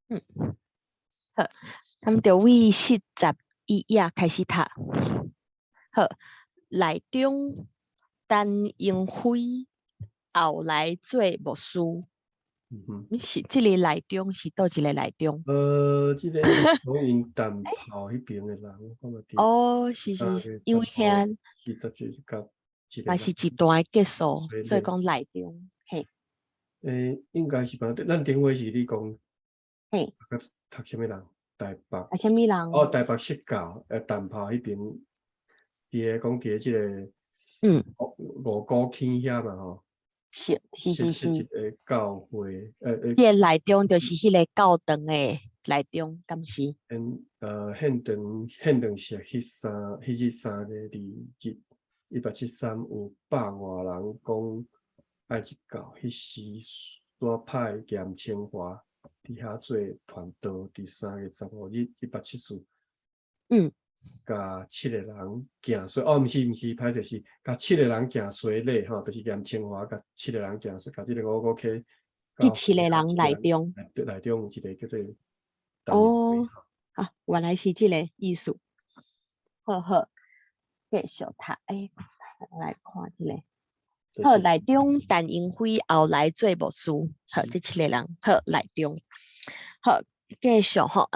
嗯，好，他们就为11页开始读。好，内中陈英辉后来做牧师。是这个内中是倒一个内中？这个应该是讲因淡炮迄边的人，我嘛记。哦，是，因为遐20几到一个嘛人。是一段结束，所以讲内中。嘿。应该是吧？咱顶回是你讲。嘿。读什么人？台北。啊，什么人？哦，台北释教，淡炮迄边，讲即个。五股坑遐嘛吼。是。一个教会，即个内中就是迄个教堂的内中，敢是？现场是迄3个日173有100外人讲爱去教，迄时煞派严清华伫遐做传道，伫3月15日174。甲7个人行衰，毋是，歹势是甲7个人行衰咧吼，就是严清华甲7个人行衰，甲即个五股溪。即7个人内中。内中有一个叫做。哦，啊，原来是即个意思。好，继续读。来看即个。好，内中陈英辉后来做牧师。好，即7个人。好，内中。好，继续吼。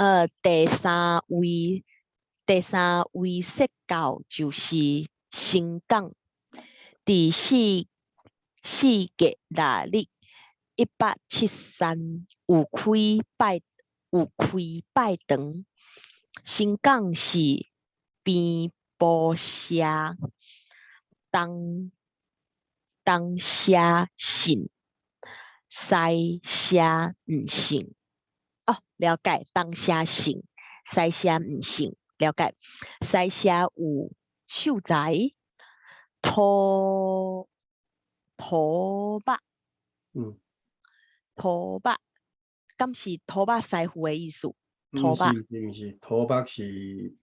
第三位说教就是新港，伫4月6日1873有开拜堂。新港是边埔社东社信，西社毋信。了解，东社信，西社毋信。了解，西社有秀才土伯。土伯，敢是土伯师傅的意思？土伯。毋是，土伯是。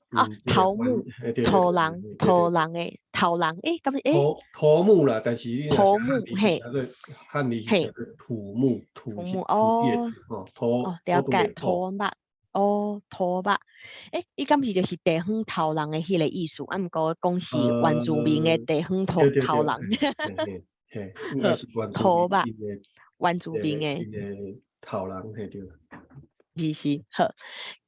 头目。头人的头人。敢是土木啦，但是你若是汉字是写做土木，土是土业土。了解，土伯。土伯。伊敢是就是地方头人的迄个意思？毋过讲是原住民的地方头人。应该是土伯。原住住民的头人，对。是。好，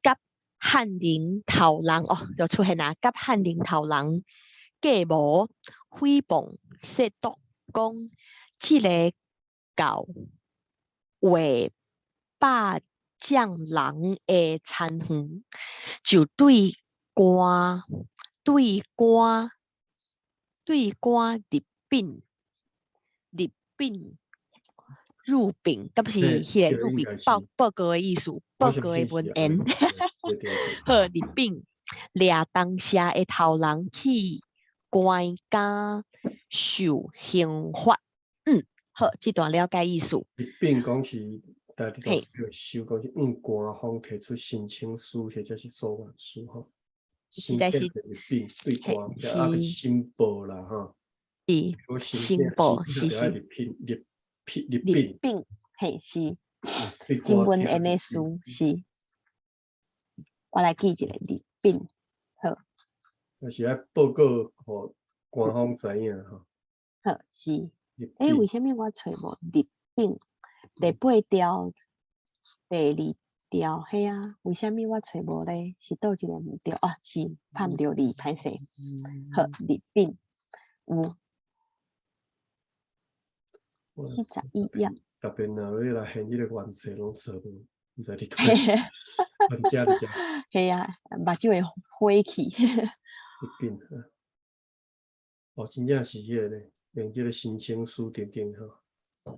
甲翰林头人就出现啦。甲翰林头人假冒诽谤亵渎，讲即个教为霸将人的参园，就对官入禀，敢是迄个入禀报告的意思？报告的文言。好，入禀掠当社的头人去关监受刑罚。好，这段了解意思。入禀讲是大家都收，讲是官方提出申请书或者是诉愿书吼。实在是入禀对官，是申报啦吼。是申报，是。入禀，是。真文言的书是。我来记一个入禀。好。就是要报告互官方知影吼。好，是。为什么我找无入禀？第8条、第2条，嘿啊，为什么我找无咧？是倒一个毋对啊？是判着你，歹势。好，入禀有41页。特别若要来现迄个原册拢找无，毋知你对。原遮伫遮。嘿啊，目睭会火气。入禀真正是迄个咧，用即个申请书等等吼。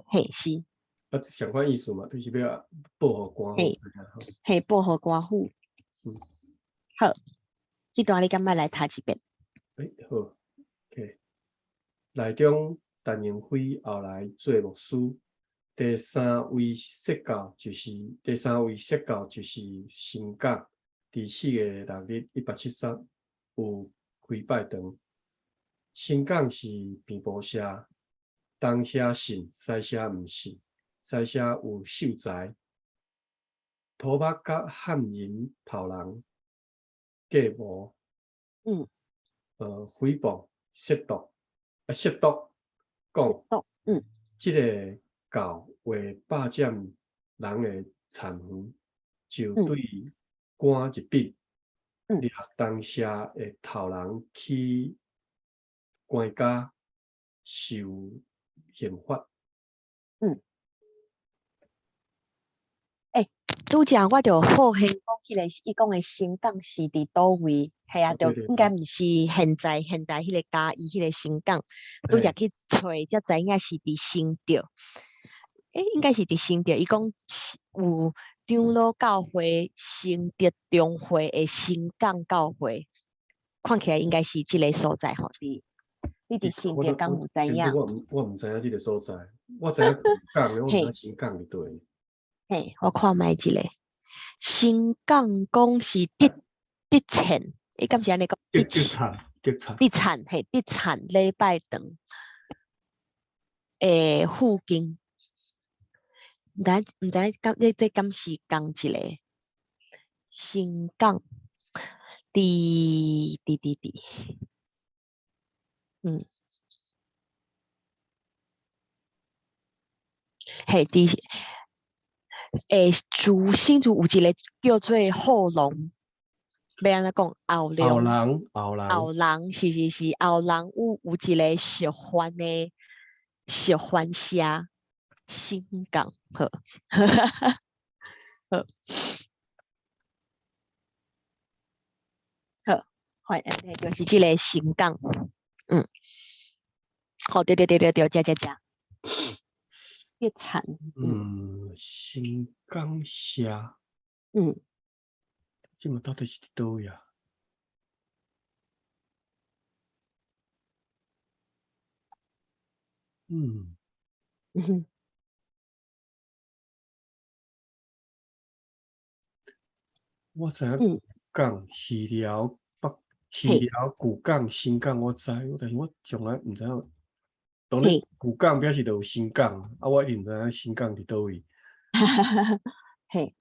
嘿，是。相关意思嘛，就是要报互官府知影。嘿，报互官府。好，这段你敢要来读一遍？好。OK。内中陈英辉后来做牧师。第三位说教就是新港，伫4月6日1873有开拜堂。新港是边埔社，东社信，西社毋信。西社有秀才土巴甲汉人头人假冒，嗯，诽谤、亵渎，讲懂，嗯即个教为霸占人的田园，就嗯对官一笔，嗯掠当社的头人去官家受刑罚。嗯。诶，拄则我着好兴讲迄个伊讲的新港是伫倒位，系啊，对着应该对对，毋是现在迄个嘉义迄个新港，拄则嘿，去找才知影是伫新店。应该是伫新店，伊讲有长老教会、新德中会的新港教会，看起来应该是即个所在吼。你伫新我都我店敢有知影？其实我毋知影即个所在，我知影古港的，我毋知嘿，影新港伫对。嘿，我看觅一个新港讲是德产，伊敢是安尼讲德产，德产嘿，德产礼拜堂诶附近，毋知敢这敢是共一个新港伫，嗯，嘿伫诶新竹有一个叫做后龙，要安怎讲后龙。后人是后人有一个石环社新港好，好，好，就是即个新港，嗯，好，对，加，越惨，新港社，嗯即嘛到底是伫倒位啊？嗯，嗯哼我知影嗯，港鱼寮北、鱼嘿寮古港、新港我知，但是我从来毋知影。当然，嘿，古港表示著有新港，啊，我一定毋知影新港伫倒位。嘿，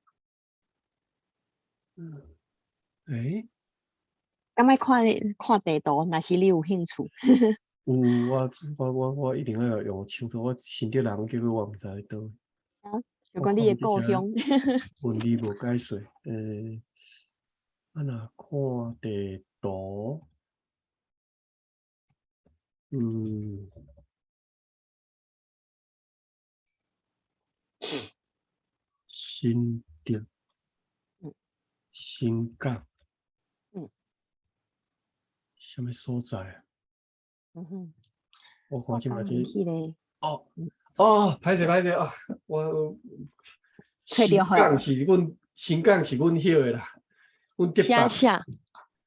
诶，敢莫看地图，若是你有兴趣，有我一定要用手图，我新竹人结果我毋知伫倒位。啊，就我讲你的看即只故乡，文字无解说，啊若看地图，嗯，新竹、嗯新港，嗯啥物所在啊？嗯哼，我看我讲你即嘛即，迄个，哦嗯，歹势啊！我新找着吼，港是阮晓的啦，阮竹北。写，哦，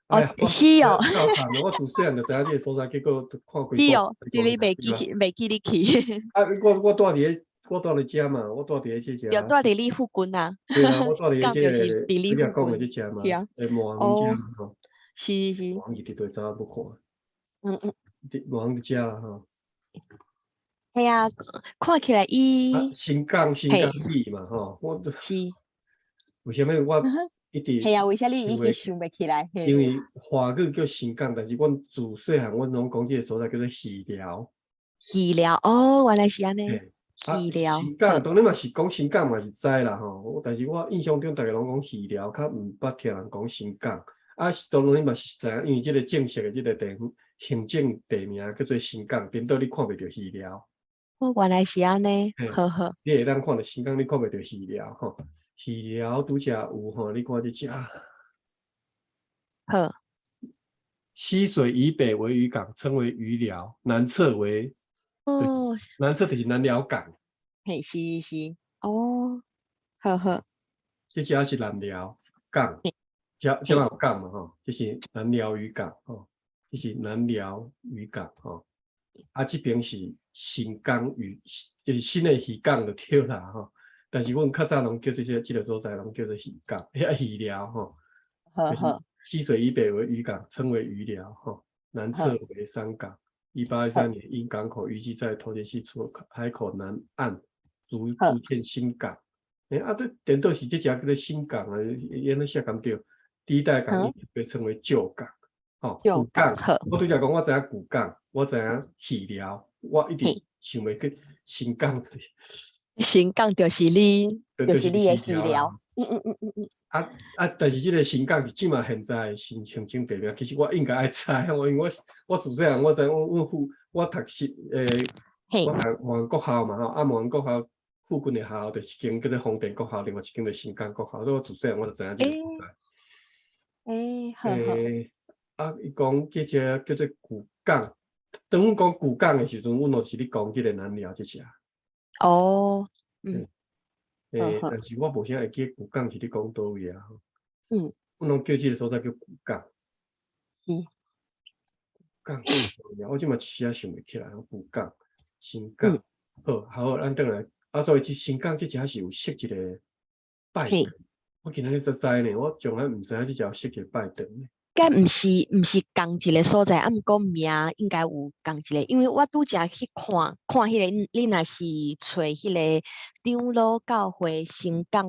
哎呀，我是哦。够惨了！我自细汉就知影即个所在，结果看几部是哦，这里对啊。袂记你去，啊，我住伫遮嘛，我住伫即只。就住伫你附近啊，对啊，我住伫即讲就是个伫你你若讲的即附近，只嘛，是啊，魔王遮哦，嘛吼，是，魔王伫对早要看，嗯，魔王伫遮啦吼。系啊，看起来啊，伊，新港嘿，里嘛吼，是，为虾米我嗯哼，一直系啊，为啥你想袂，已经想袂起来？嘿，因为华语叫新港，但是阮自细汉阮拢讲即个所在叫做鱼寮。鱼疗，哦，原来是安尼，嘿，啊，鱼疗，新港好，当然嘛是讲新港嘛是知啦吼，但是我印象中大家拢讲鱼寮，较毋捌听人讲新港。啊，当然嘛是知影，因为即个正式的即个行政地名叫做新港，颠倒你看袂到鱼寮。哦，原来是安尼，嘿，好，你会当看到新港，你看袂到鱼寮吼。鱼寮拄则有吼，你看即只好，溪水以北为渔港，称为渔寮；南侧为哦，南侧就是南寮港，嘿，是，哦，好，即只是南寮港。嘿，这嘛嘿，有港嘛吼，这是南寮渔港吼，这是南寮渔港吼。啊，这边是新港渔，就是新的渔港就对啦吼。但是阮较早拢叫这个所在拢叫做渔港，渔寮吼，就是好，溪水以北为渔港，称为渔寮吼，南侧好，为商港。1813年，因港口淤积在头前溪出海口南岸，逐好，建新港。这颠倒是这只叫做新港啊，因为写港对，第一代港嗯，被称为旧港，吼，就古港。好，我拄则讲，我知影古港，我知影戏寮，我一直嘿，想要去新港，新港就是你，就是你的戏寮啦。戏了。但是这个新港是即嘛现在新行政地名，其实我应该爱知，因为我自细汉我知我读嘿，我读万国校嘛吼，万国校附近的学校就是间叫做丰田国校，另外一间就新港国校，所以我自细汉我就知影这个所在。好好，伊讲这只叫做古港，当阮讲古港的时阵，阮就是咧讲这个南寮这只。哦，好，但是我无啥会记古港是咧讲倒位啊。嗯，阮拢叫这个所在叫古港。是，港，我即嘛一时仔想袂起来，古港、新嗯，港，好，咱转来。所以这新港这只是有设一个拜嘿，堂，我今仔日才知呢，我从来毋知影这只有设一个拜堂呢。该毋是同一个所在，毋过名应该有同一个，因为我拄则去看迄个，你若是找迄个长老教会新港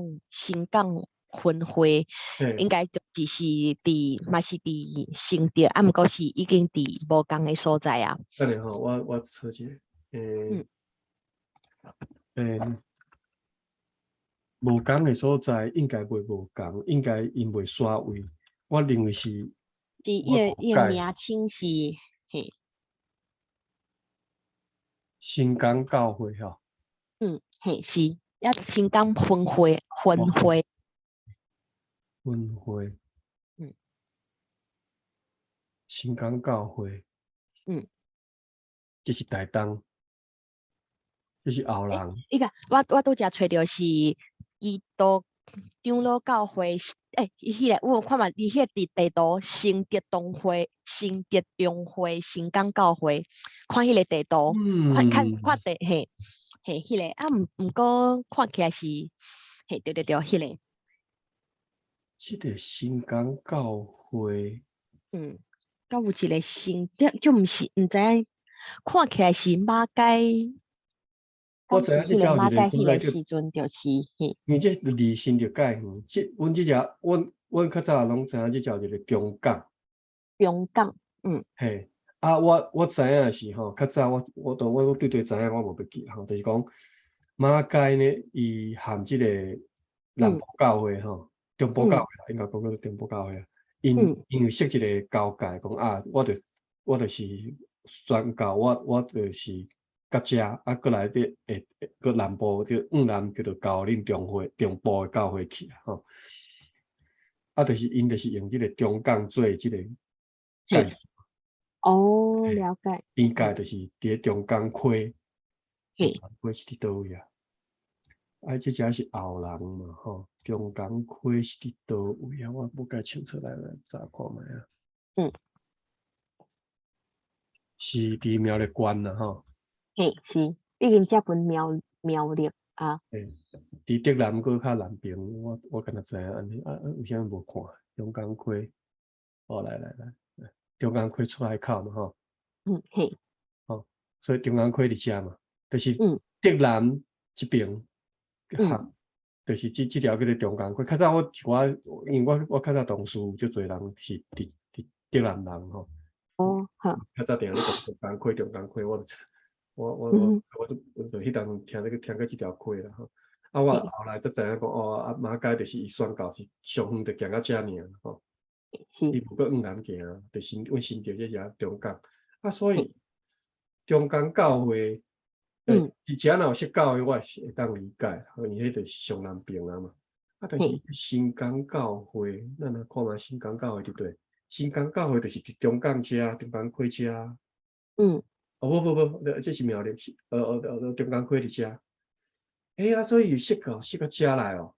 分会，应该就是嘛是伫新店，毋过是已经伫无共的所在啊。等下吼，我找一个，无共的所在应该袂无共，应该因袂刷位。我认为是，伊个名称是嘿，新港教会吼。嘿是，新港分会，嗯新港教会，这是台东，这是后人。伊个我拄则找着是基督长老教会，迄个我看嘛，伊迄个伫地图新德中会、新港教会，看迄个地图，看地嘿，迄个毋过看起来是，嘿对，迄个。这个新港教会，敢有一个新德，就毋知影，看起来是马街。我知影这叫一个迄个时阵就是嘿，因为这离新就介远。阮这只，阮较早拢知影这叫一个中港。中港，嘿，我知影是吼，较早我对知影我无要记吼，就是讲马街呢，伊含这个南部教会吼，中部教会啦，应该讲叫中部教会啊。因有设一个交界，讲我就是宣告，我就是到遮，过来个南部这往南叫做交恁中部的教会去吼。就是因就是用这个中港做这个介绍。哦，了解。边界就是伫咧中港溪，嘿，溪是伫倒位啊？这只是后人嘛吼，中港溪是伫倒位啊？我甲清出来查看觅啊。是伫苗栗县啦吼。嘿，是，已经接近苗栗啊。伫竹南搁较南边，我敢若知影安尼为啥无看中港溪？来，中港溪出海口嘛吼。嘿。所以中港溪伫遮嘛，就是竹南这边就是这条叫做中港溪。较早因为我较早同事足侪人是伫竹南人吼。好。较早定咧讲中港溪，我就迄当听过这条溪啦吼。我后来才知影讲马街就是伊宣告是上远就行到遮尔吼。伊无搁往南行，就阮新竹这只中港所以中港教会，以前若有设教会，我是会当理解，因为迄就是上南边啊嘛。但是新港教会，咱来看觅新港教会对不对？新港教会就是伫中港遮，中港溪遮。不，这是苗栗，中港溪伫遮。所以设到遮来哦，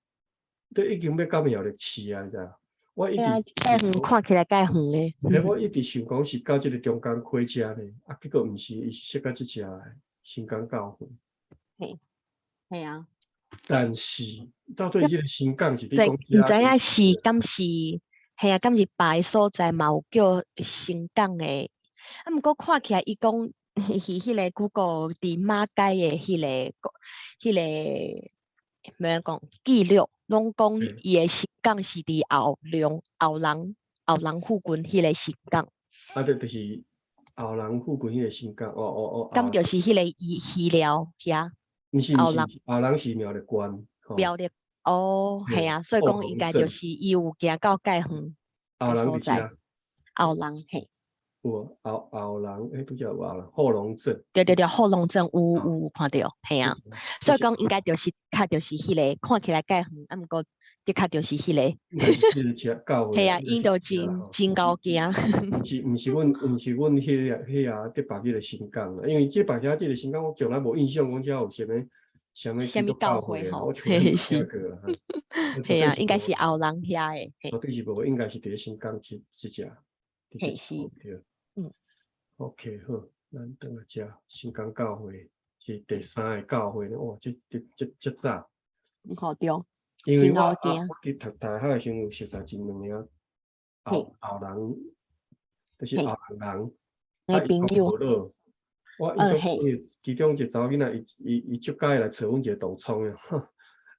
都已经要到苗栗市啊，你知影？我一直看起来介远咧。我一直想讲是到这个中港溪遮呢，结果毋是，伊是设到这遮来新港教会。嘿啊。但是到底这个新港是伫讲毋知影是敢是嘿啊，敢是别所在嘛有叫新港诶。毋过看起来伊讲迄个Google 伫马街诶迄个免讲记录，拢讲嘿伊诶神港是伫后人附近迄个神港，啊，就是后人附近迄个新港，咁就是迄个鱼寮遐毋是，后人后人是苗栗县，吼，标的。哦，系嘿，啊，所以后讲应龙镇，该就是伊有行到介远后诶所在，人伫遮，后人嘿，有无后人，拄则有后人，后龙镇，对，后龙镇啊，有看到，嘿啊，就是就是所以讲应该就是较就是迄个看起来介远，啊毋过的确就是迄个，应该是迄个车教会啊，嘿啊，应该是因就遮啦吼。真高惊，毋是阮迄伫别个的新港啦，因为即别遐即个新港，我从来无印象讲遮有啥物基督虾米教教会啊，会吼，我从来嘿无听是，过啦，哈，绝嘿啊，应该对是无，是后人遐诶，嘿，绝对是无，应该是伫咧新港即只，伫即只嘿是，对。嗯，OK，好，咱等下遮新港教会是第3个教会咧，哇，即早，好对，因为真高惊，我伫读大学诶时阵有熟识真两名嘿后人，就是嘿，后人，诶伊都朋友，无落。我印象中嘿，其中一个查某囡仔，伊足介来找阮一个同窗诶，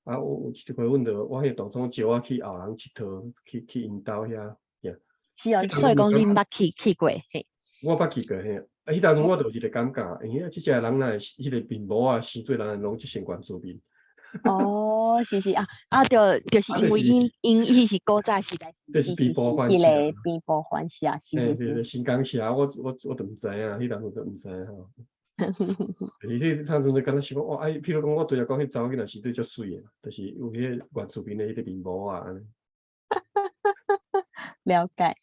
啊，有一回阮着我迄个同窗招我去后人佚佗，去因兜遐，是啊，迄当所以讲你毋阵就感觉捌去过，嘿，我捌去过嘿，迄当阵我就有一个感觉，即个人若是迄个面膜啊，生做人拢即身悬自面，哦，是就是啊，因为因伊是古早时代，就是边伊是部反迄社，个边部反射，是，新港社，我就毋知影，迄当阵就毋知影吼。迄当阵就敢若想讲，哇，譬如讲，我对啊讲，迄查某囡仔是对足水诶，就是有迄个原住民诶迄个面膜啊，安尼。了解，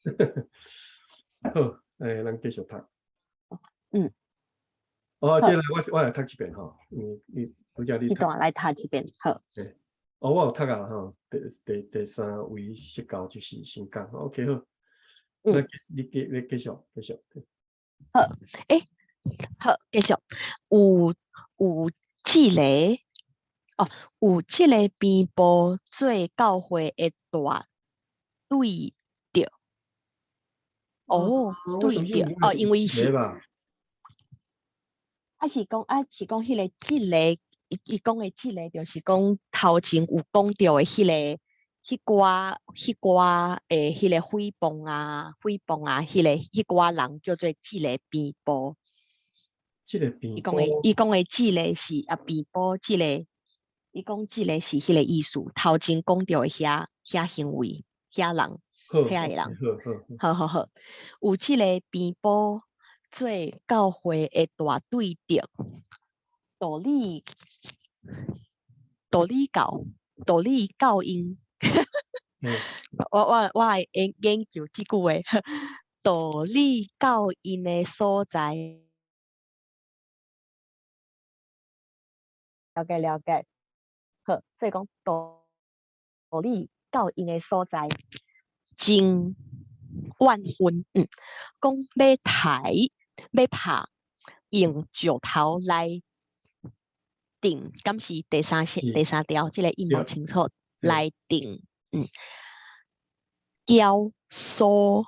好，咱继续读。嗯，哦，好，即个我来读一遍吼，你拄则你读，这段来读一遍，好，诶，我有读啊吼，第三位失教就是新港，OK 好，那嗯，你继续，好，诶，好，继续，有有即个哦，有即个边部做教会诶大对着，哦，我相信对着，哦，应该是有因为是。一个吧，是讲迄个即个，伊讲的即个，就是讲头前有讲到的迄个、迄寡诶，迄个诽谤啊，迄寡人叫做即个边波。即个边伊部，讲的即个是边波，即个伊讲即个是迄个意思。头前讲到的遐行为，遐人，好遐个，OK，人，好，好，有即个边波做教会的大对着。道理道理教道理教因，嘿，我会研究即句话，道理教因的所在，了解，好，所以讲道理教因的所在，真万分，讲要拍用石头来定，敢是第三条，即个音无对，清楚嘿，来定，雕塑，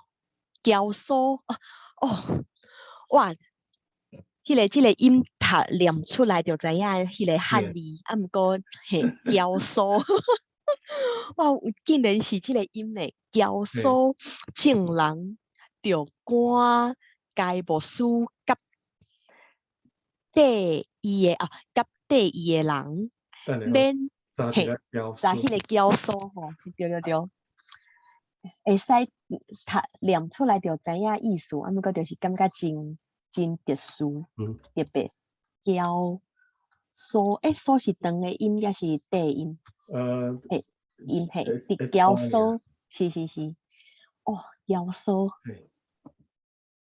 雕塑，哦，哇，即个音读念出来就知影，迄个汉嘿，字，啊，毋过嘿，雕塑，哇，竟然是即个音呢，雕嘿，塑，正人着赶该无事甲缀伊的甲缀伊的人，等下免嘿，查一个雕塑，在迄个雕塑吼，对，会使念出来就知影意思，啊，毋过就是感觉真特殊嗯，特别。雕塑，塑是长的音，也是短音，呃，诶，音嘿，是雕发尔，塑，是，哦，雕塑，嘿，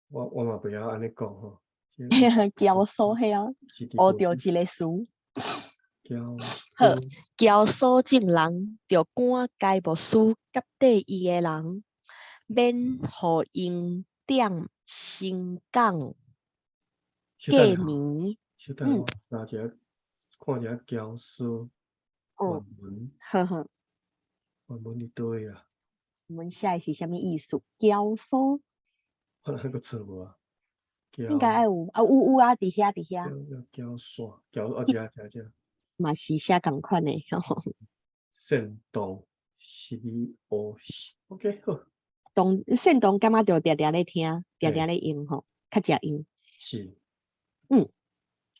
我嘛不晓安尼讲吼，雕塑嘿啊，是伫学着无一个词，雕好，塑，雕塑正人着赶该无事甲缀伊的人，免互因点心讲小等下，过暝。小等下，我查一下，看一下雕塑原哦，文，呵，原文伫倒位啊？我们下一是什么意思？雕塑我那个错无啊？雕应该有啊，有啊，伫遐，雕线，雕哦，迄遮，嘛是写共款的，肾动时乌时。OK， 好，肾动感觉着常常咧听，常常嘿咧用吼，较常用。是嗯，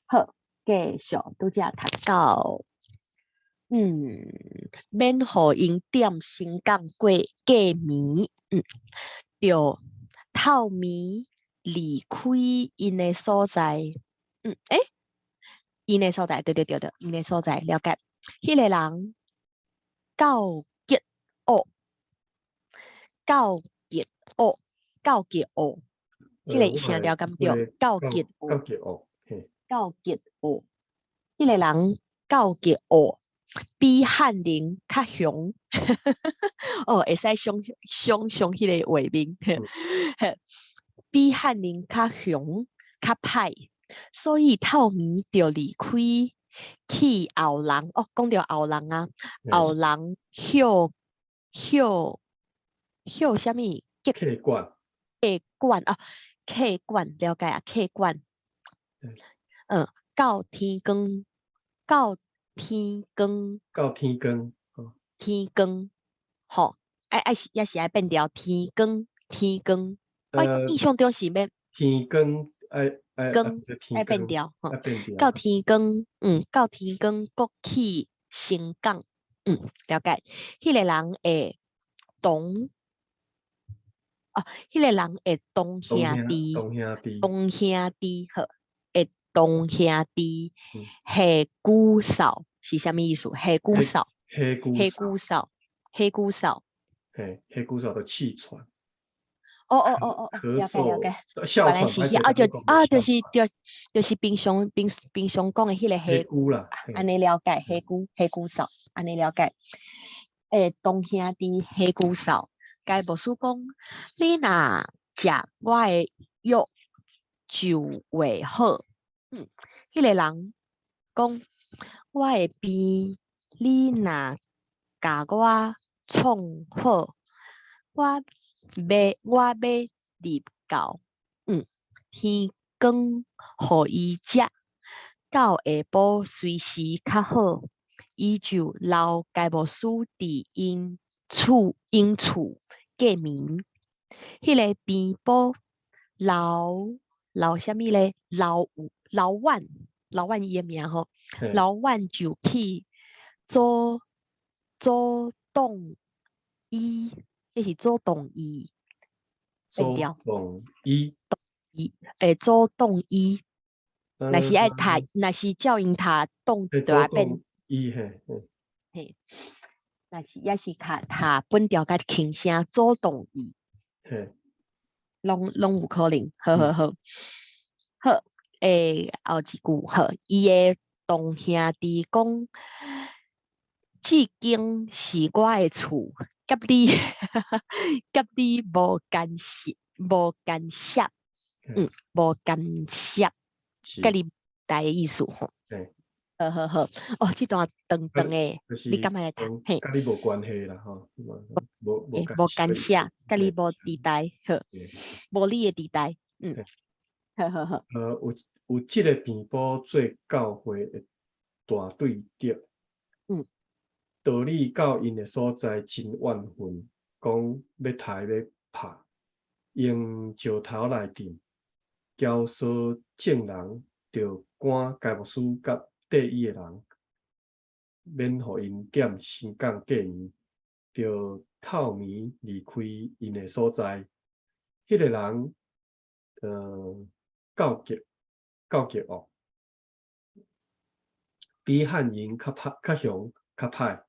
好，继续拄则读到，免互因点心讲过过暝，着透暝离开因的所在，因的所在，对，因的所在，了解。迄个人告结恶，告结恶，告结恶，即个我声调敢我对？告结告恶，结哦，嘿，告结恶，迄个人告结恶，比汉人较凶。哦，会使想迄个画面，比汉人较凶较歹，所以透暝就离开去后人。哦，讲到后人啊，后人休什么客观，管啊？客管了解啊？客管，到天光，到天光，到天光，哦，天光，吼，也是爱变调天光，我呃，印象中是要天光光就天爱变光调，吼，变调，到天光，到天光国去新港，了解。迄个人会同迄个人会同兄弟，同兄弟好，会同兄弟，下姑嫂是啥物意思？下姑嫂，黑姑下嫂，姑嫂，下姑嫂。嘿，黑姑嫂的气喘、咳了解了嗽、解。哮喘，原来是歹势，遐咱讲的哮就是平常讲的迄个黑姑啦，安尼了解，下姑嫂，安尼了解。同兄弟下姑嫂，该无叔讲，你若食我的药就会好。迄个人讲，我会病，你若甲我创好，我要入到天光，互伊食，到下晡随时较好，伊就留介无师伫因厝过暝。迄个边埔老什么咧？老万伊的名吼，老万就去做动医，迄是做动医，变调动医，做动医。若是爱读，呃，若是叫因读动，就做要变动医，嘿，嘿。若是也是读本调甲轻声做动医，嘿，拢有可能。好，后一句好，伊的同兄弟讲，至今是我的厝，甲你甲你无干涉，无干涉，无干涉，甲你大的意思吼。好，哦，这段长的，你感觉来读？嘿，甲你无关系啦，吼，无干无涉的意思，干涉，甲你无地带，好，无你的地带，好，有即个平埔做教会的大对着，道理到因的所在真怨愤，讲要杀要拍，用石头来定，教唆证人着赶该牧师甲缀伊的人，免互因点心讲过暝，着透暝离开因的所在。迄个人，告结恶，比汉人较凶较歹，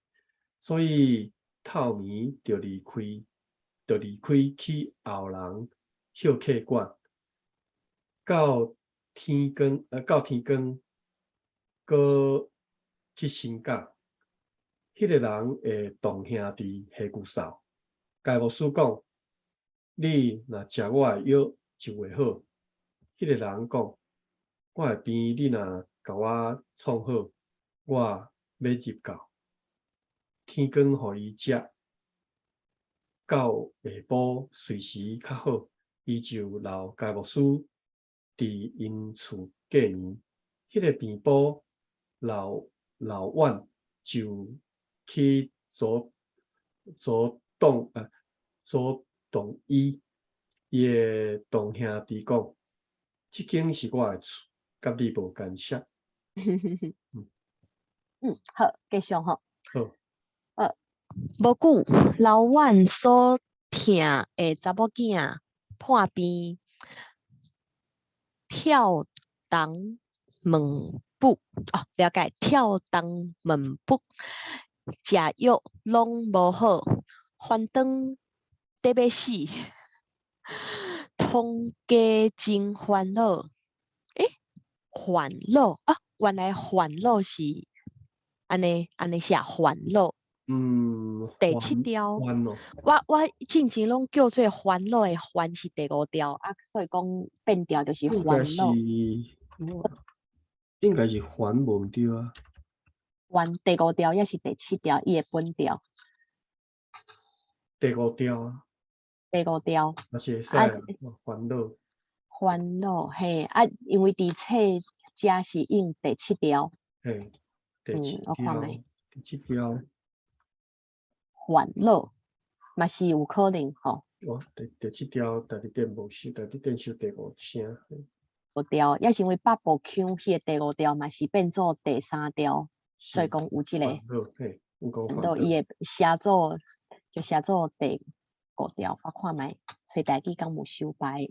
所以透暝就离开去后人休客馆，到天光，搁去新港。迄个人会同兄弟下句扫，该牧师讲，你若食我的药就会好。迄个人讲，我会病，你若甲我创好，我要入到天光，互伊食，到下晡随时较好，伊就留该牧师伫因厝过暝。迄个病埔老万就去左同伊的同兄弟讲，即间是我的厝，甲你无干涉。好，继续吼。好，无久，老阮所疼的查某囝破病，跳东门步了解跳东门步，食药拢无好，反倒得要死，通家真烦恼。烦恼原来烦恼是安尼写烦恼。第7条，烦哦，我之前拢叫做烦恼的烦是第5条所以讲变调就是应该是烦恼。应该是烦无毋对啊。烦第5条也是第7条，伊的本调。第5条啊，第5条也是会使啊，烦恼。烦恼嘿因为伫册遮是用第7条。嘿，第7我看条觅，第7条，烦恼嘛是有可能吼。第7条，第二点无收，第二点收第5声。5条，也是因为八部腔迄个第5条嘛是变做第3条，所以讲有即个烦恼，嘿，有讲烦烦恼。恼伊的写作就写作第5条，我看觅找代志敢有修白。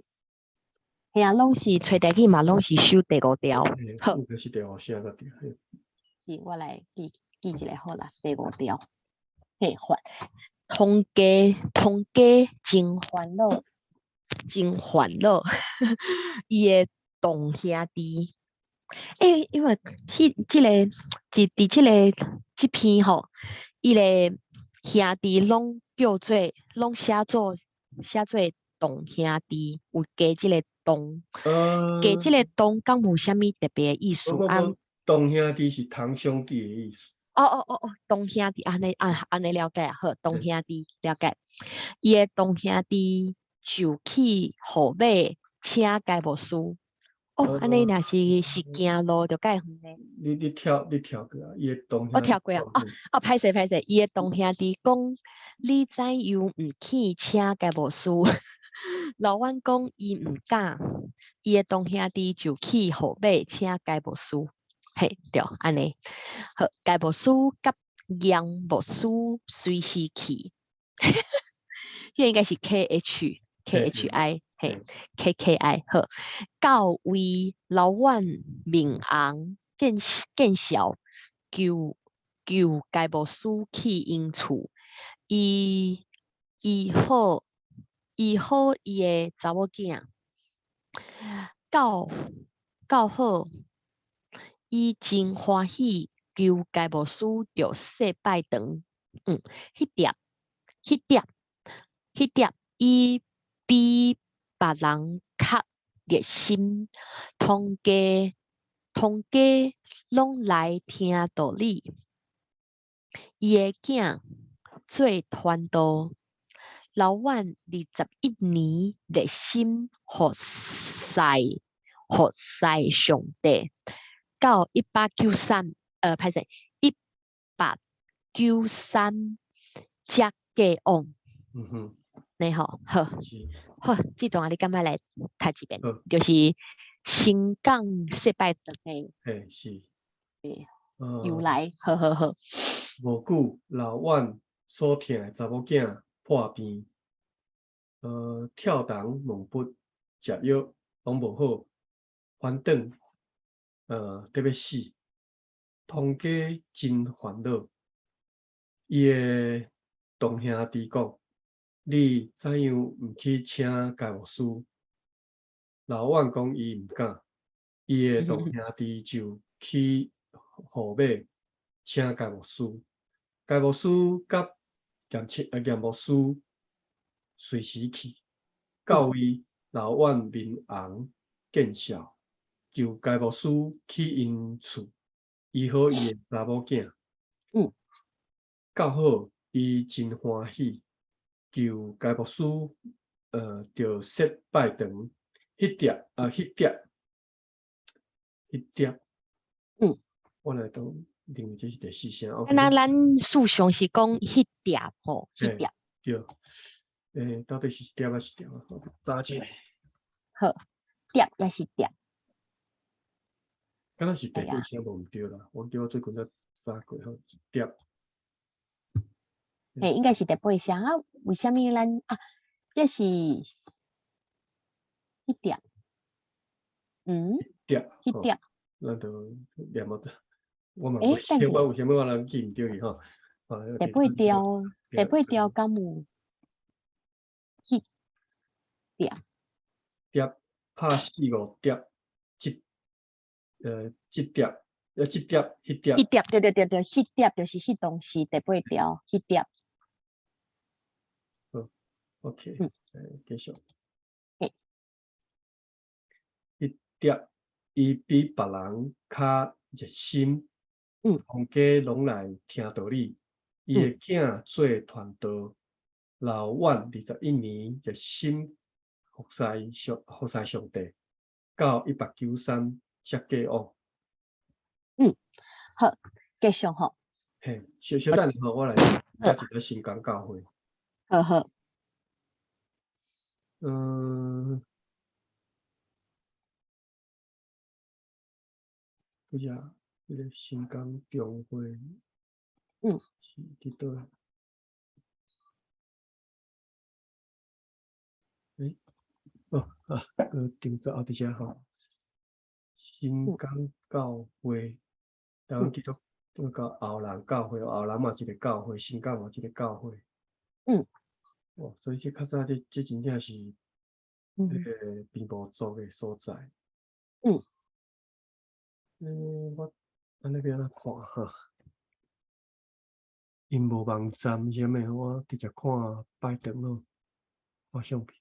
嘿拢是找代志嘛，拢是修第5条。好，应该是第5声个对。是我来记一下好啦，第5条。嘿，通家真烦恼，真烦恼，伊的同兄弟。因为即即篇吼，伊个兄弟拢叫做拢写做同兄弟，有加即个同，加即个同敢有啥物特别的意思同兄弟是堂兄弟的意思。同兄弟安尼了解好，同兄弟了解。伊的同兄弟就去号码请介无师。安尼若是行路就介远咧。你跳过啊？伊的同兄弟。我跳过歹势，伊的同兄弟讲，你怎样毋去请介无师？老阮讲伊毋敢，伊的同兄弟就去号码请介无师。嘿，对，安尼。好，介无师甲杨无师随时去。这应该是 KHI 嘿 KKI 好，到位老阮面红见笑，求介无师去因厝，伊好伊的查某囝，到好，伊真欢喜，求介无师着说拜堂。迄碟伊比别人较热心，通家拢来听道理。伊的囝做传道，老阮21年热心服侍上帝，到193歹势193才过往。你好，好，这段你感觉来读一遍，就是新港失败的嘿，是。由来，好。无久，老阮所疼的查某囝破病，跳东问卜，食药拢无好，反倒得要死，通家真烦恼。伊的同兄弟讲，你怎样毋去请介护师？老阮讲伊毋敢，伊的同兄弟就去号码请介护师。介护师甲验护师随时去，到位老阮面红见笑，就介护师去因厝，医好伊的查某囝。到好，伊真欢喜，求介护师着设拜堂。迄碟，我来都认为这是第四声。哦，那咱事上是讲迄碟吼，迄碟。对，到底是碟还是碟啊？查起来。好，碟也是碟。敢若是第几声无毋对啦，我记我最近才查过吼，碟。嘿，应该是第八声啊？为什么咱啊？这是迄碟。迄碟。咱就念无得，我嘛诶，但是我有啥物我人记毋对去吼。第八调，第八调敢有迄碟？碟拍4、5碟，一碟，一碟，迄碟。迄碟，对，迄碟就是迄当时第八调，迄碟。好 ，OK，继续。迄碟，伊比别人较热心，大家拢来听道理。伊的囝做传道，老晚21年，热心服侍上帝，到193才过往。好，继续吼。嘿，小等吼，我来加一个新港教会。好。不是啊，迄个新港中会，是伫倒？定在后底下吼。新港教会，台湾基督教后人教会，后人嘛一个教会，新港嘛一个教会。所以这较早这真正是迄个并无族的所在。我安尼要安怎看哈？因无网站啥物，我直接看摆电脑看相片。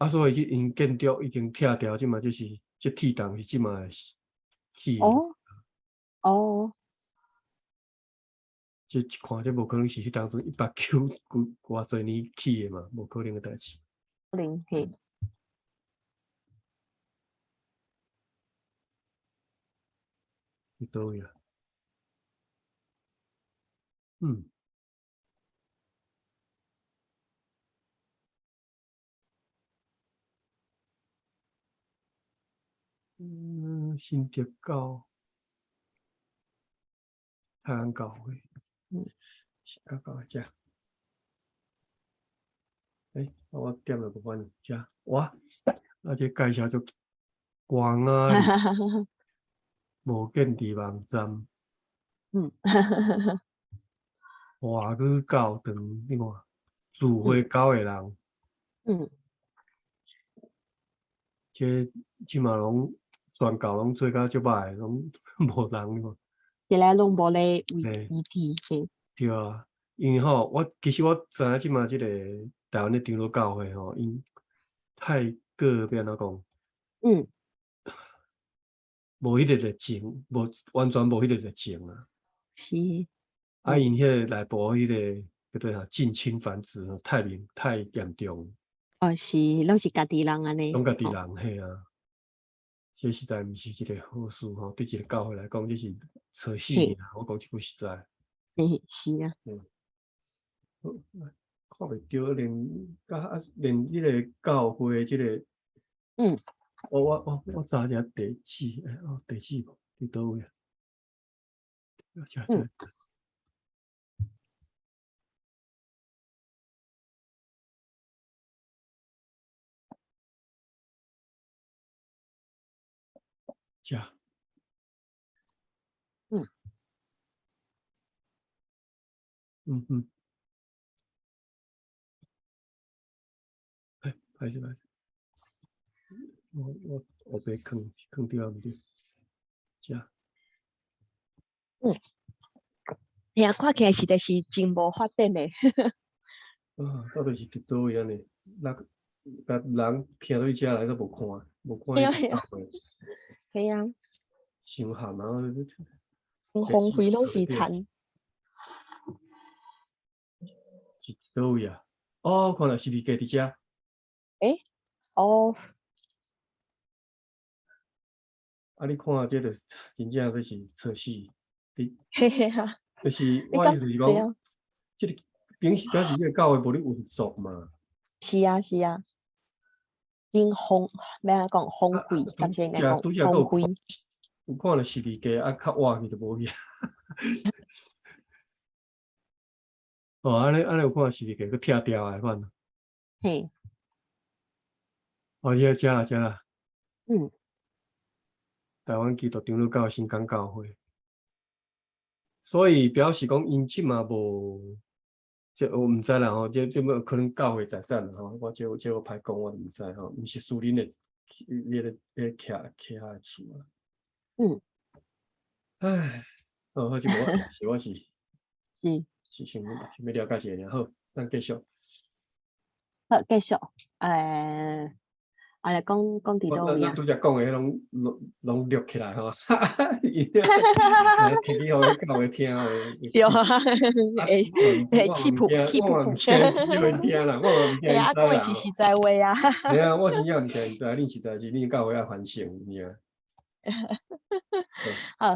所以即因建筑已经拆掉，即嘛就是即铁档是即嘛起的。即一看，这无可能是迄当初190偌侪年起的嘛，无可能的代志。嘿。伫倒位啊？新德教太阳教会，新德教遮。我点了无关系，遮哇，这介绍就光啊，无建伫网站。华语教堂，你看，智慧教的人，这即嘛拢全教拢做甲足歹，拢无人个。一来拢无咧遗体，对啊，因为吼，其实我知影即嘛，即个台湾的长老教会吼，因太过要安怎讲？无迄个热情，完全无迄个热情啊。是。因迄个内部迄个叫做近亲繁殖太严重。是，拢是家己人安尼。拢家己人嘿啊，这实在毋是一个好事吼。对一个教会来讲，这是扯死命啊！我讲一句实在。是啊。看袂着，连迄个教会即个。我查一下地址，地址无伫倒位啊？遮。歹势，我后壁囥掉毋对，遮。看起来实在是真无发展的。到底是伫倒位安尼？甲人徛到遮来都无看伊教会。系啊。伤寒啊！荒废拢是田。是倒位啊？看来是伫家伫遮。啊，你看这个真正都是测试，你嘿嘿哈，就是你讲我意思就是对啊，讲，这个平时表示这个教会无咧运作嘛。是啊是啊，真荒，咩啊讲荒啊，废，敢是应该讲拄则荒废。有看到十字架啊，较歪去就无去。哦，安尼有看到十字架佫拆掉啊，款。嘿，哦，遮啦，嗯，台湾基督长老教新港教会，所以表示讲因即嘛无，这我毋知啦吼，这有可能教会财产啦吼，我歹讲，我就毋知吼，毋是私人的，迄个徛遐的厝啊。嗯，唉，哦，我即无我是是，想要了解一下尔，好，咱继续。好，继续，来讲伫倒位啊？咱拄则讲的迄拢录起来吼，摕去互迄教会听会对啊，啊，诶，气噗气噗噗，我嘛毋听，叫因听啦，我嘛毋听哎呀，因知啦吼。讲的是实在话啊。嘿啊，我真正毋听因知，恁实在是恁教会要反省尔。好，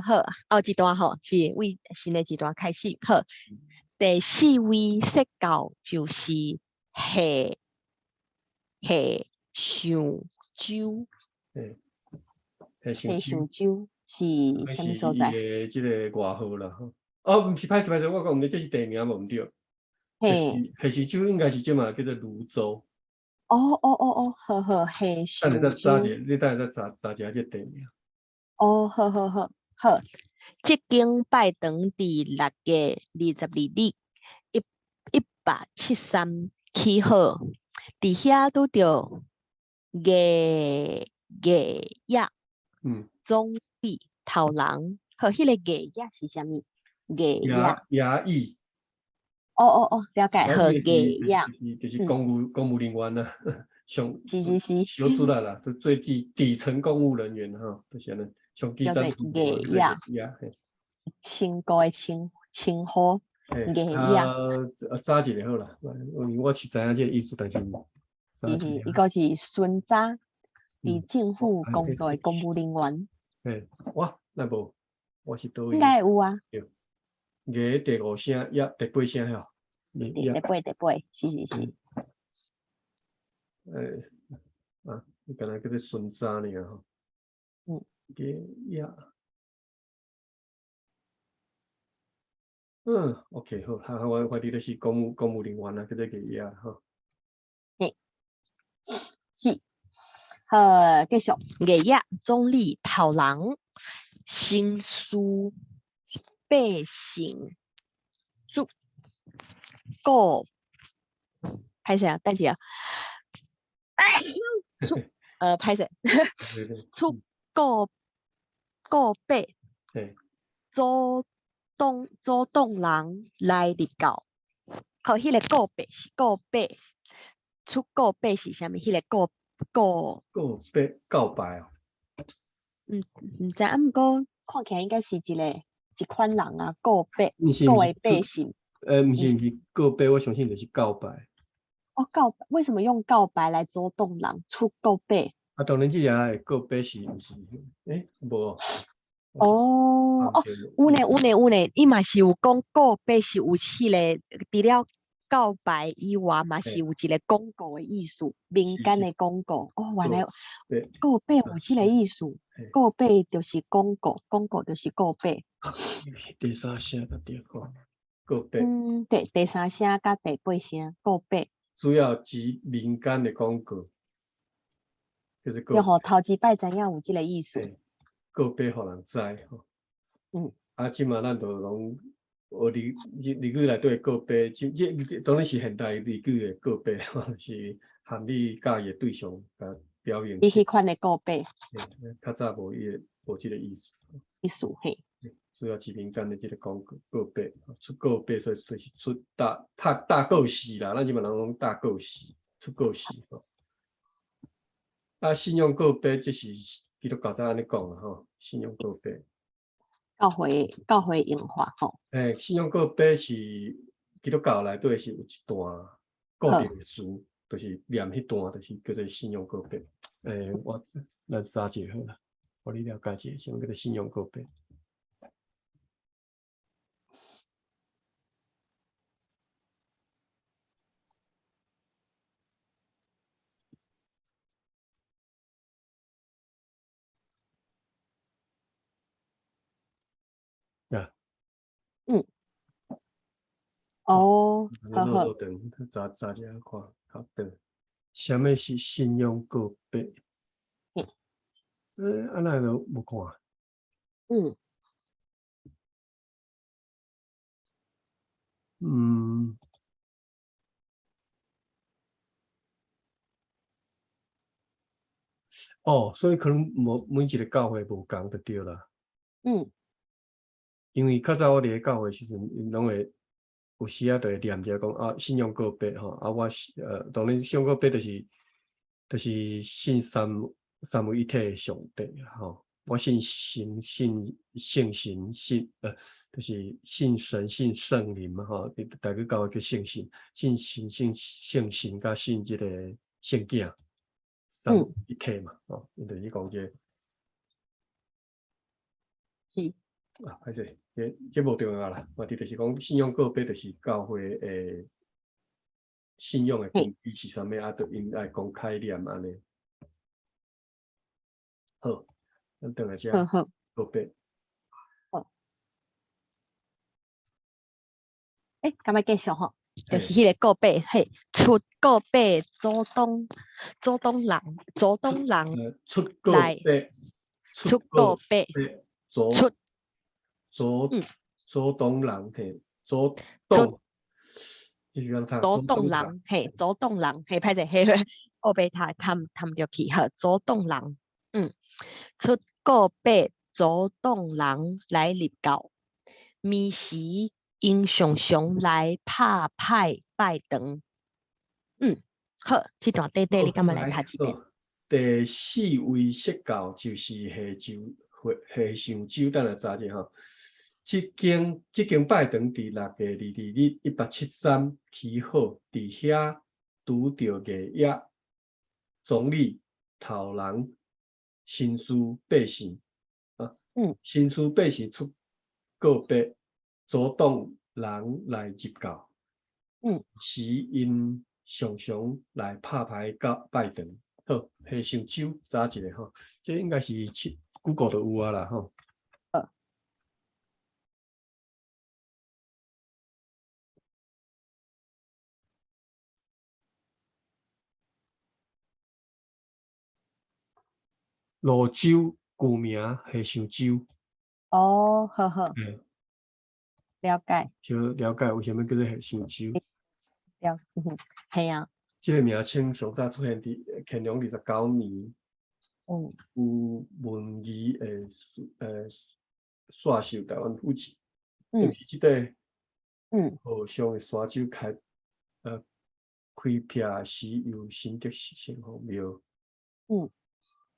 后一段吼是为新的一段开始。好，第四位说教就是下上周，嘿，嘿，下上上周是还是啥物所在？伊的即个外号啦吼。哦，毋是，歹势，我讲毋对，这是地名无毋对。嘿，下是州应该是即嘛叫做泸州。好，下等下上周，你等下再查一下这地名。哦，好，即间拜堂伫6月22日1873起好，伫遐拄着叶嗯，总理头人，好，迄个叶是啥物？叶，衙役。了解，好，也叶，就是嗯，公务人员啦，上是，小出来啦，就最底层公务人员哈，就是安尼，上基叫做层主播叶，那个呀，嘿，称高的称呼，嘿，叶，早一个好啦，因为我是知影这个意思，但是早一个，伊个是孙早伫嗯，政府工作的公务人员，嘿，那无，我是倒应位？该有啊，月第5声，第8声吼，第八，是，你敢若叫做孙早尔吼，嗯，月。OK，好，我怀疑的是公务人员啊，叫做个呀，吼。嘿，是，好，继续，叶总理头人，新书百姓主国，歹势啊，等下，出，歹势，对，出国百。嘿，主动人来入教，好，迄个告白是告白，出告白是啥物？迄个告，告白哦，毋知，毋过看起来应该是一款人啊，告白，毋是各位百姓，毋是告白，我相信就是告白。告白，为什么用告白来主动人出告白？啊，当然这个告白是毋是？无，有呢，伊嘛是有讲告白是有迄个，除了告白以外，嘛是有一个广告的意思，民间的广告。原来告白有迄个意思，告白就是广告，广告就是告白。第三声就对吼，告白。对，第三声甲第八声告白。主要指民间的广告，就是对吼，头一摆知影有即个意思。告白互人知吼。即嘛咱就拢学日语内底的告白，这当然是现代日语的告白吼，是含你教伊的对象甲表现。伊迄款的告白。较早无即个意思。意思嘿。主要是民间的即个广告告白，出告白，所以就是出大告示啦。咱即嘛人讲大告示，出告示吼。信用告白，这是基督教早安尼讲啦吼，信用告白。教会用法吼。信用告白是基督教内底是有一段固定的词，就是念迄段，就是叫做信用告白。咱查一下好啦。互你了解一下，什么叫做信用过背。呀，嗯，哦，落好好，落长，查一下看，好的。什么是信用过背？嗯安那都无看。嗯，嗯，哦，所以可能每一个教会无共就对啦。嗯，因为较早我伫咧教会时阵，因拢会有时啊，就会念者讲啊，信用告白吼，啊我当然信用告白就是信三位一体的上帝吼，我信神、信圣神、就是信神、信圣灵嘛吼，大家教会叫信神、信神、信圣神，甲信即个圣囝，三位一体嘛吼，因就是讲这个。是，啊，歹势，这无重要啦。我哋就是讲信用个别，就是教会诶信用诶嘿，根基是啥物啊？就应该公开念安尼。好，咱等下遮好好，个别。好，诶，咁咪继续吼，就嘿，是迄个告白，嘿，出告白，左东人出个来别，出出告个白，别，左出，左嗯，左东人嘿，左出东，就是讲他左左东人，东人，嘿，左东人，嘿，歹势，嘿，后背他探着去，好，左东人，嗯，出告白，左东人来入教，暝时因常常来拍派拜堂，嗯，好，这段短短你好，干嘛来来，读一遍？好，第四位释教就是下上周，等下查者吼。这间拜堂伫6月22日1873起好，伫遐拄着月野总理头人新书百姓啊，嗯新书百姓出告别，阻挡人来入教。嗯，时因常常来拍牌拜堂。好，下上周查一下吼，这应该是Google 都有啊啦吼。泸州旧名下上周，哦，好好，嗯，了解，小了解为什么叫做下上周。系啊，这个名称上早出现伫乾隆29年，嗯有文艺刷秀台湾府志，就嗯是即个嗯，河上的沙洲开辟时由新德城隍庙。嗯，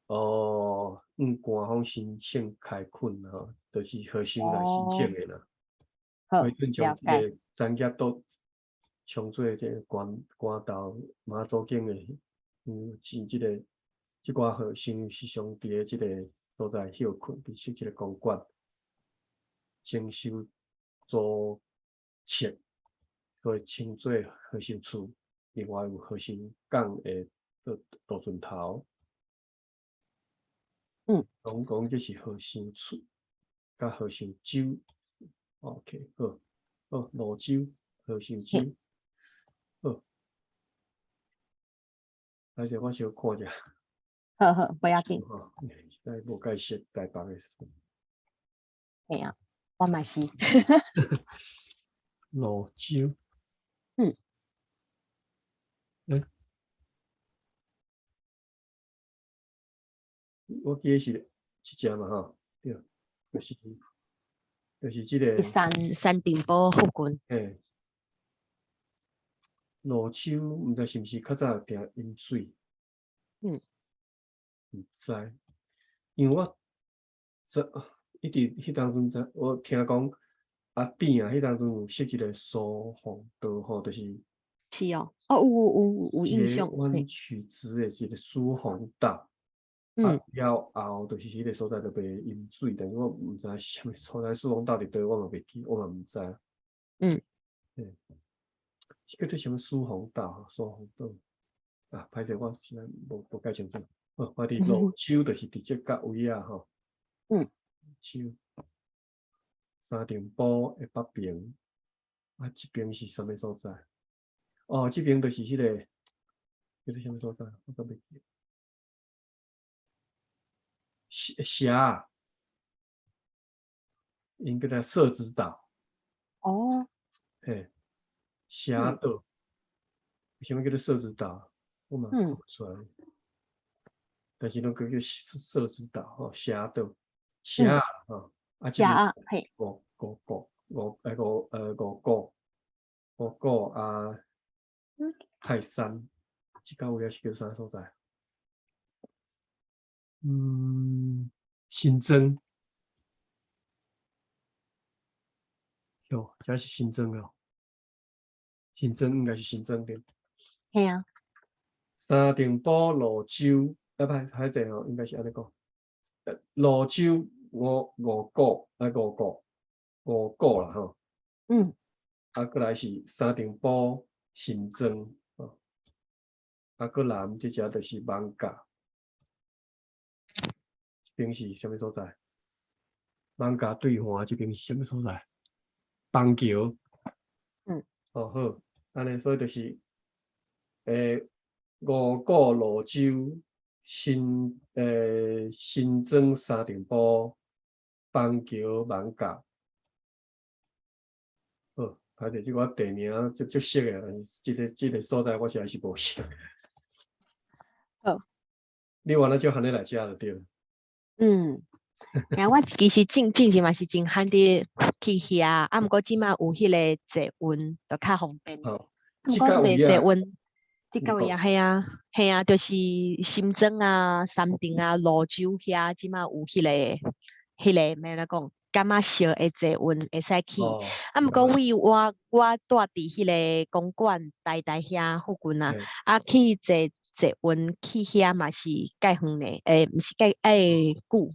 哦，官方申请开垦吼，就是学生来申请哦，的啦。好，规定将了解，即个产业都充做即个关岛马祖境的，是即寡学生时常伫咧即个所在休困，伫设即个公馆，征收租册，所以称做学生厝。另外有学生港的渡船头，嗯，讲这是学生厝，甲学生州。OK，好，好，泸州学生嘿，州，好，而且我小看者。好好，不要紧，吼，现在无解释台北的事。系啊，我嘛是，泸州，嗯，嗯，我记得是即只嘛吼，对，就是即个，山顶堡附近，诶，泸州，毋知是毋是较早定饮水，嗯毋知，因为我一直迄当阵我听讲边迄当阵有设一个疏洪道吼，就是是哦，哦有印象，铁湾嘿，取直的一个疏洪道。了后就是迄个所在就被淹水，但是我毋知什么所在，苏洪到底对我嘛袂记，我嘛毋知。是叫做什么苏洪道？苏洪道啊，歹势，我现在无介清楚。我伫泸州就是伫即角位啊，吼。泸州三重埔的北边，即边是什么所在？即边就是迄个叫做什么所在？我都袂记。峡，应该在社子岛。嘿，峡岛，为什么叫做社子岛？我嘛看不出来。但是拢叫社子岛吼，峡岛，峡吼，即边五股泰山，即个位是叫啥所在？新增。这是新增哦，新增应该是新增点。嘿啊。三重埔、泸州，歹势吼，应该是安尼讲。泸州五股啦吼。过来是三重埔、新庄，过南即只就是艋舺。这边是什么所在？艋舺对岸这边是什么所在？邦桥。好，安尼所以就是五股、泸州、新庄、三重埔、邦桥、艋舺。好，歹势，即我地名足熟诶，但是即个所在我是还是无熟。你原来就喊你来遮就对了。我其实进前嘛是真罕伫去遐，毋过即马有迄个坐运就较方便。即个位坐运，即个位系啊，就是新庄啊、三重啊、泸州遐，即马有迄个咩来讲，感觉小的坐运会使去。毋过位我住伫迄个公馆台遐附近啊，去坐运去遐嘛是介远的，毋是介久。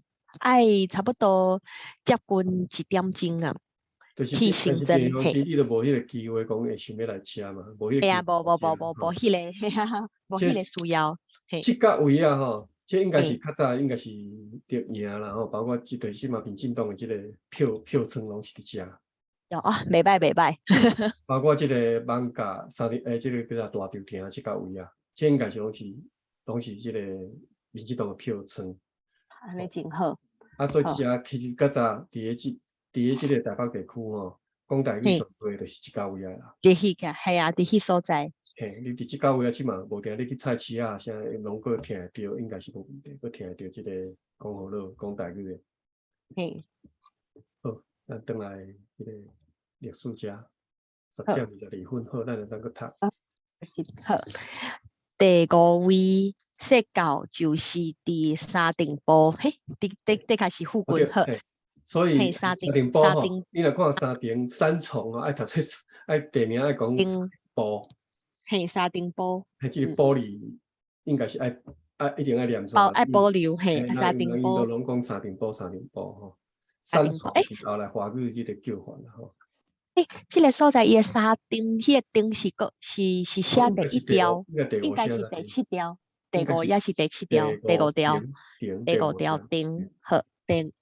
差不多接近1点钟啊，去新庄。有时你都无迄个机会讲会想要来车嘛，无迄个。无迄个，无迄个需要。即个位啊吼，这应该是较早应该是着赢啦吼，包括即个新马民进党的即个票仓拢是伫遮。袂歹。包括即个艋舺即个叫做大稻埕即个位啊，这应该是拢是即个民进党的票仓。安尼真好。所以即只其实较早伫即个台北地区吼，讲台语上多就是即个位啊啦。伫迄个系啊，伫迄所在。你伫即个位啊，即嘛无定你去菜市啊，啥拢个听得到，应该是无问题，个听得到即个讲好了讲台语的。好，咱转来即个历史遮10:22，好，咱就当个读。好，第5位说到就是伫三重埔，的确是附近好。所以三重埔吼，你若看三重啊，爱读册，爱地名爱讲埔。三重埔。即个埔里应该是一定爱念出来。爱保留三重埔。拢讲三重埔吼。三重是后来华语即个叫法啦吼。即个所在伊个三重，迄个重是写第1条，应该是第7条，第5也是第7条，第5条，第5条重，好，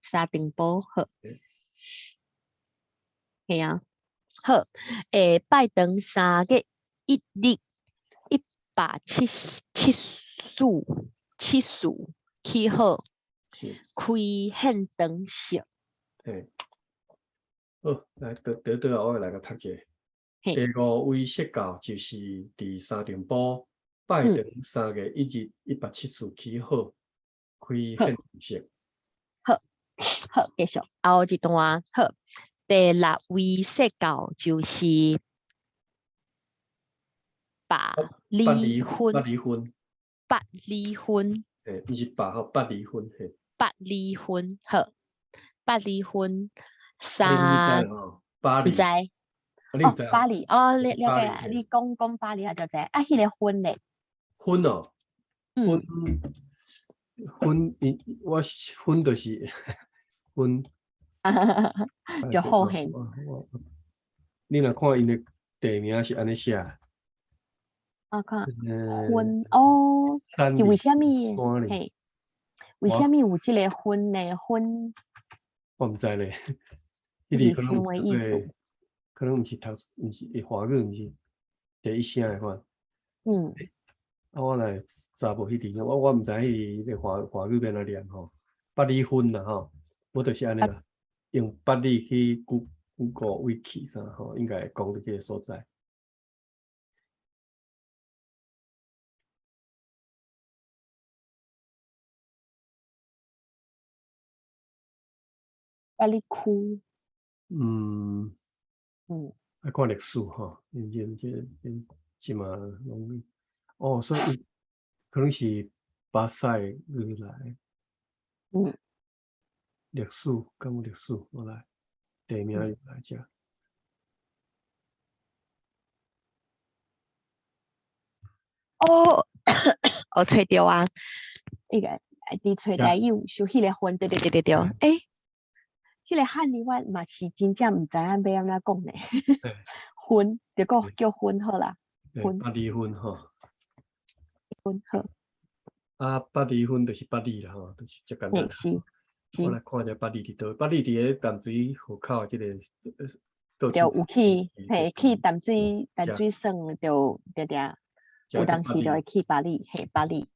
三重埔好。系啊，好，拜登3月1日1874起好，开宪长式。好，来倒我来个读者。第5位说教就是伫三重埔，拜登3月1日1874起好，开宪长式。好，继续后一段好。第6位说教就是八离婚。毋是八离婚。八离婚，好，八离婚。巴黎。唔知。巴黎了解。你讲巴黎啊，就知。迄个婚咧。婚哦。婚分就是分，就好现。你若看因的地名是安尼写，啊，看呃，分哦，是为山里什么？山里，嘿，为什么有这个分呢？分我毋知咧，就迄个可能是行为艺术。可能毋是华语，毋是第一声的款。嗯，啊，我来查无迄个，我毋知迄个华语要安怎念吼，八里分啦吼，我就是安尼啦，用八里去Google Wiki 啥吼，应该会讲到这个所在。巴里区。嗯，嗯，要看历史吼，因即嘛拢哦，所以可能是巴塞语来嗯，历史，敢有历史我来地名由来遮。哦，我找到啊，那个伫找呀，台有就迄个分，对对对对对，诶，迄个汉语我嘛是真正毋知影要安怎讲呢。对分，就个对叫分好啦，对，分八里分吼。分好，啊，八里分就是八里啦吼，就是最简单。嘿是我来是，看一下八里伫倒，八里伫个淡水河口即个倒就手有去就是嘿去淡水遮耍，就定有遮叫当时就会去巴黎，嘿巴黎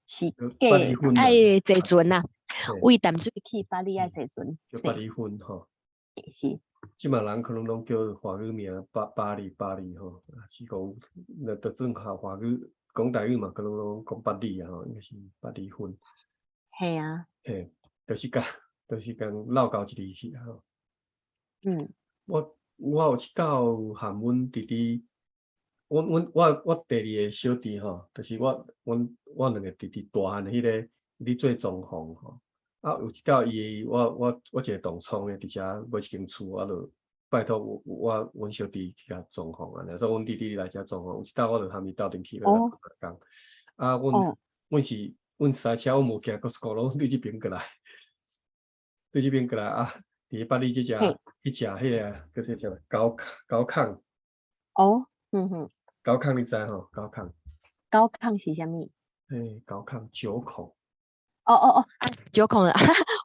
是八里分啦，爱坐船呐，对，为淡水去巴黎爱坐船，叫八里分吼。是即嘛人可能拢叫华语名巴黎吼，是讲那就算华语讲台语嘛，可能拢讲八里啊吼，应该是八里分，嘿啊，嘿，就是讲绕到一里去吼。嗯我有一道韩文弟弟，我第二个小弟吼，就是我两个弟弟大汉迄个伫做装潢吼，啊有一道伊我一个同窗的伫遮买一间厝，我就拜托阮小弟去甲装潢安尼，所以阮弟弟来遮装潢，有一道我就含伊斗阵去咧哦讲，啊哦阮塞车阮无行 Costco 咯，阮对即边过来，对即边过来啊，伫巴黎即只嘿去食迄个叫做高亢。哦高亢你知吼？高亢，高亢是啥物？高亢九孔，哦啊，有空了，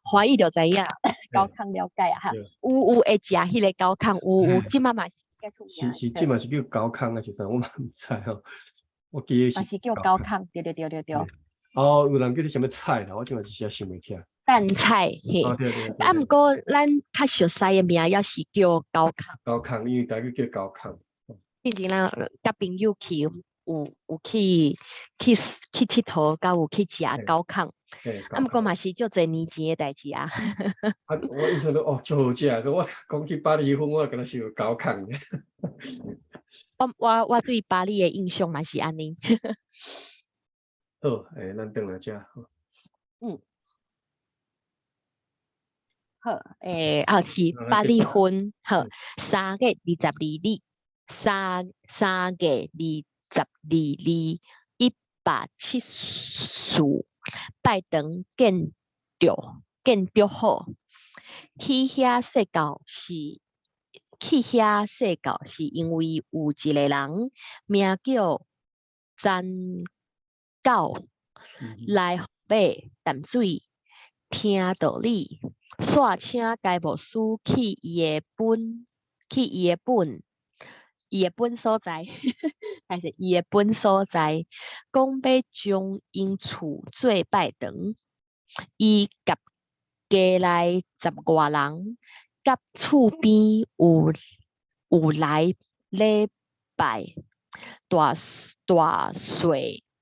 华语就知影，高嘿，亢了解啊哈，对，有会食迄个高亢，有嘿，即嘛是较出名即的，嘛是叫高亢还是啥？我嘛毋知吼。我记得是嘛是叫高亢，高亢，对对对对对。嘿，哦，有人叫做啥物菜啦？我即嘛一时想袂起来。蛋菜哦，嘿，对对对啊，毋对，过咱较熟悉的名也是叫高亢，高亢，因为大家叫高亢，毕竟咱甲朋友去有去佚佗，甲有去食嘿，高亢，嘿，啊，高亢。毋过嘛是足侪年前的代志啊。啊，我印象中哦，足好食，所以我讲起巴黎粉，我敢若想到高亢。我对巴黎的印象嘛是安尼，好，咱转来遮。嗯，好，是咱巴黎继续啊。粉，好，3月22日，3月22日174拜登建筑好，去遐说教是因为有一个人名叫詹狗来互马淡水听道理，煞请该牧师去伊的本所在，还是伊的本所在，讲要将因厝做拜堂，伊甲家内10外人，甲厝边有来礼拜，大细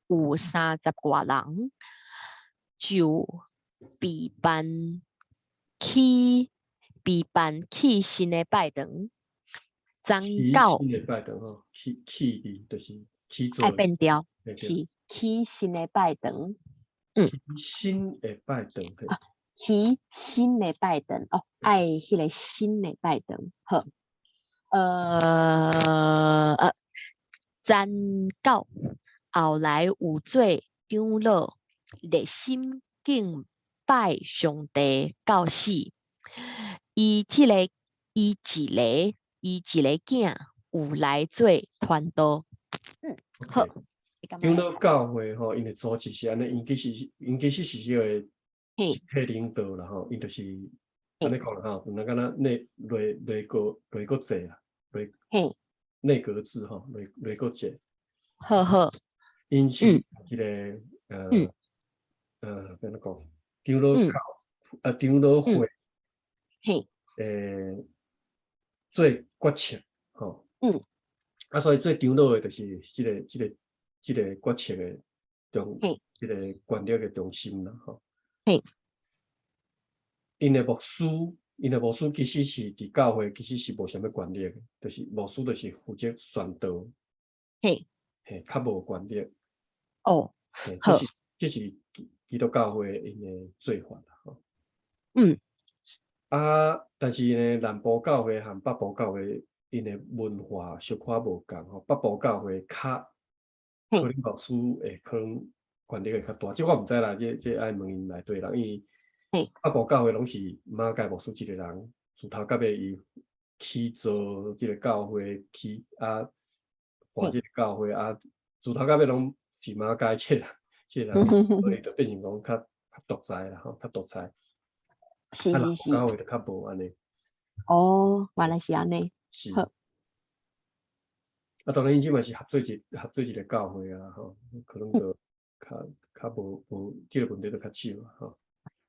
有30外人，就备办去新的拜堂，曾到起新的拜堂吼，起就是起爱做，变调，对对，是去新的拜堂，嗯，起新的拜堂嘿，去新的拜堂哦，爱迄个新的拜堂，好，曾到后来有做长老，热心敬拜上帝到死。伊一个囝有来做传道。好， OK，你干嘛？长老教会吼，因的组织是安尼，因其实是一个嘿，集体领导啦吼，因就是安尼嘿，讲啦吼，那敢若内阁制啦，嘿，内阁制吼，内阁制，好好，因是嗯一个嗯怎样讲，长老嗯教长老嗯，会嘿，做决策吼。嗯所以做长老的，就是这个决策的嘿，这个权力的中心啦，吼。嘿，因的牧师其实是伫教会，其实是无啥物权力的，就是牧师就是负责宣导，嘿，较无权力。哦，这好，是基督教会因的做法啦，吼。嗯但是呢，南部教会和北部教会因的文化小可无共吼，北部教会可嘿，能牧师会可能权力会较大，这我毋知啦，这爱问因内底人，因为嘿，北部教会拢是马介牧师一个人，自头到尾伊去做即个教会，办即个教会自头到尾拢是马介这个人，所以就变成讲较独裁啦吼，较独裁。南部是是是，教会就较无安尼。哦，原来是安尼，是，好，当然因即嘛是合做一个教会啊，吼，可能就较无即个问题就较少啊，吼。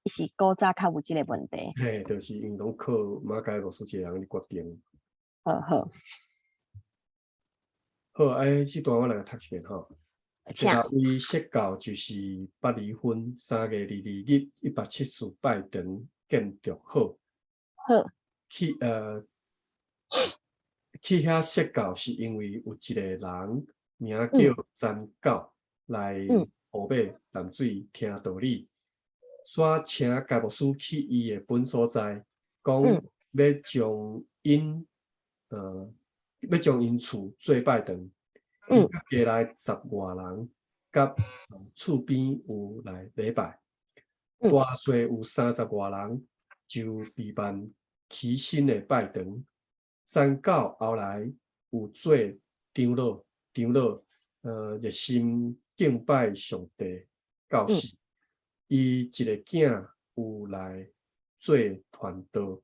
是古早较有即个问题，嘿，就是因拢靠马介牧师一个人咧决定。好好，好，即段我来读一遍吼。第请，六位说教就是八离婚3月22日174拜堂建筑好，好，去去遐说教是因为有一个人名叫詹教来湖尾淡水听道理，煞请该牧师去伊的本所在，讲要将因厝做拜堂，伊甲加来10外人，甲厝边有来礼拜，大细有30外人，就备办起新的拜堂。三教后来有做长老，热心敬拜上帝到死。伊一个囝有来做传道。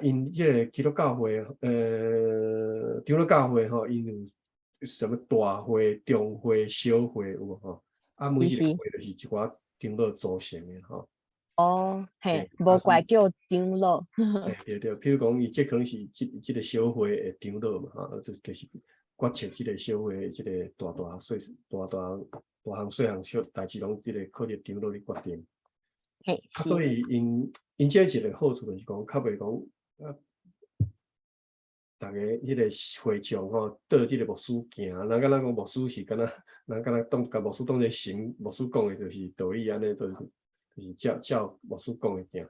因即个基督教会，长老教会吼，因有什么大会、中会、小会有无吼？每一个会就是一寡长老组成的吼。哦，嘿，无怪叫长老，对，譬如讲，伊即可能是即个小会的长老嘛，就是决策即个小会即个大项细项代志，拢即个靠着长老咧决定。嘿，所以因这一个好处就是讲，较袂讲逐个迄个会众吼，倒即个牧师行，人敢若讲牧师是敢若人敢若甲牧师当作神，牧师讲的就是道理安尼，就是照牧师讲的行。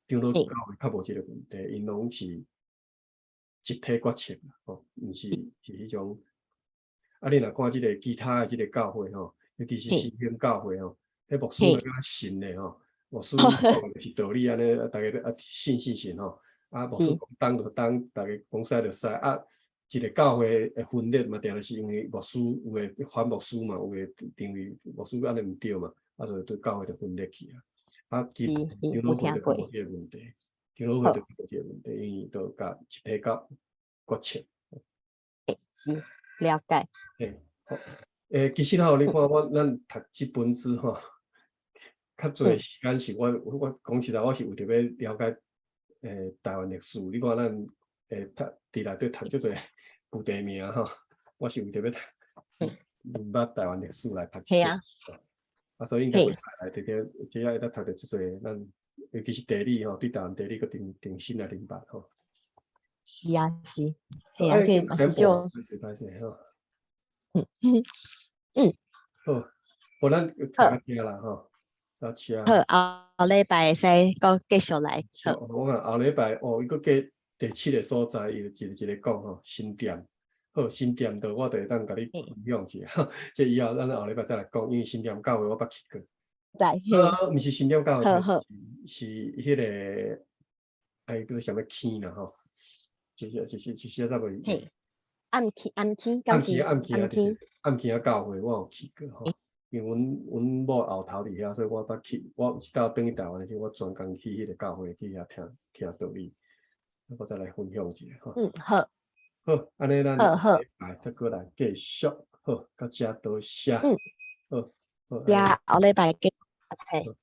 长老教会较无即个问题，因拢是集体决策吼，毋是迄种。你若看即个其他的即个教会吼，尤其是新兴教会吼，迄牧师敢若神的吼，牧师讲的是道理安尼，逐个都信吼。牧师讲当就当，逐个讲使就使。一个教会的分裂嘛，定是因为牧师有诶反牧师嘛，有诶认为牧师安尼毋对嘛，就对教会就分裂去啊。长老会就无即个问题，长老会就无即个问题，因为都甲集体决策。是了解。好，其实吼，你看咱读即本书吼，较侪时间是我讲实在，我是为着要了解台湾历史。你看咱读伫内底读足侪古地名吼，我是为着要读明白台湾历史来读即本书。所以应该会来这个会当读着足侪咱，尤其是地理吼，对台湾地理个定心来明白吼。是啊，是，系啊，这嘛是种。歹势吼。好，好，咱读到遮啦吼。好，后礼拜会使搁继续来。好，我看后礼拜伊搁加第7个所在，伊就一个讲吼新店。好，新店的我就会当甲你分享一下。这以后咱后礼拜再来讲，因为新店教会我捌去过。在嘿，毋是新店教会，好好，是迄个，叫做啥物坑啦吼，就是才袂嘿，暗区，敢是暗坑暗坑啊，暗区？对对对，暗坑啊教会我有去过吼，因为阮某后头伫遐，所以我捌去，我有一道转去台湾时，我专工去迄个教会去遐听道理，我再来分享一下吼。好，好，安尼咱好好，下礼拜再过来继续，好，到遮多谢，嗯，好，好，安尼。呀，后礼拜见，切。